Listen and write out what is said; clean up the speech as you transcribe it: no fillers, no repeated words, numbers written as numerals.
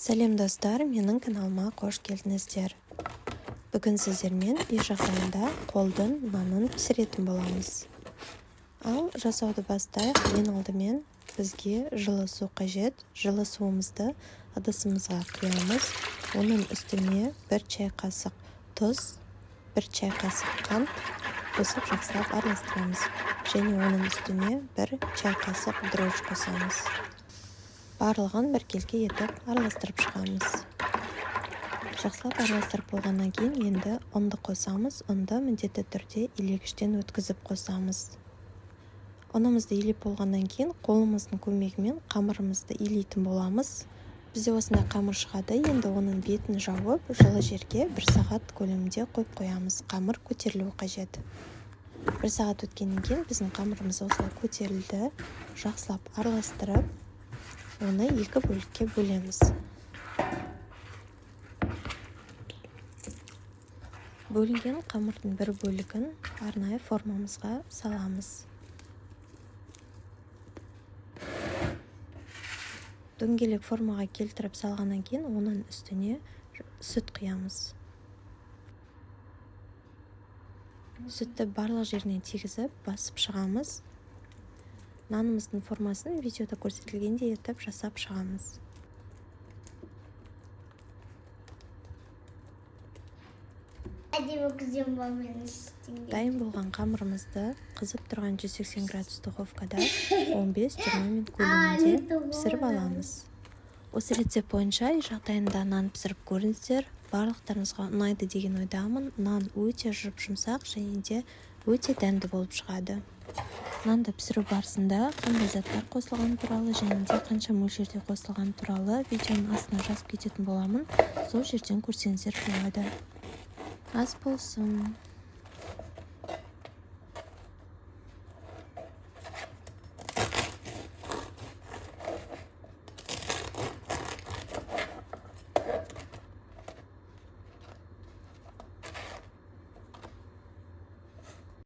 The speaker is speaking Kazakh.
Сәлем достар, менің каналыма қош келдіңіздер. Бүгін сіздермен үй жағдайында қолдың нанын пісіретін боламыз. Ал жасауды бастайық. Ең алдымен бізге жылы су қажет. Жылы суымызды ыдысымызға құямыз. Оның үстіне 1 чай қасық тұз, 1 чай қасық қант қосып жақсылап араластырамыз. Және оның үстіне 1 чай қасық дрожж қосамыз. Барлығын біркелкі етіп араластырып шығамыз. Жақсылап араластырып болғаннан кейін енді ұнды қосамыз. Ұнды міндетті түрде илегіштен өткізіп қосамыз. Ұнымызды илеп болғаннан кейін қолымыздың көмегімен қамырымызды илейтін боламыз. Бізде осындай қамыр шығады. Енді оның бетін жауып, жылы жерге 1 сағат көлемінде қойып қоямыз. Қамыр көтерілуі қажет. 1 сағат өткеннен кейін біздің қамырымыз осылай көтерілді. Жақсылап араластырып, оны 2 бөлікке бөлеміз. Бөлінген қамырдың 1 бөлігін арнайы формамызға саламыз. Дөңгелек формаға келтіріп салғаннан кейін оның үстіне сүт құямыз. Сүтті барлық жеріне тигізіп басып шығамыз. Нанымыздың формасын видеода көрсетілгендей етіп жасап шығамыз. Дайын болған қамырымызды қызып тұрған 180 градус духовкада 15-20 минут көлемінде пісіріп аламыз. Осы рецепт бойынша үй жағдайында нан пісіріп көріңіздер. Барлықтарыңызға ұнайды деген ойдамын. Нан өте жұмсақ және де өте дәмді болып шығады. Нанды пісіру барысында қандай заттар қосылған туралы және де қанша мөлшерде қосылған туралы видеоның астына жазып кететін боламын. Сол жерден көрсеңіздер болады. Ас болсын.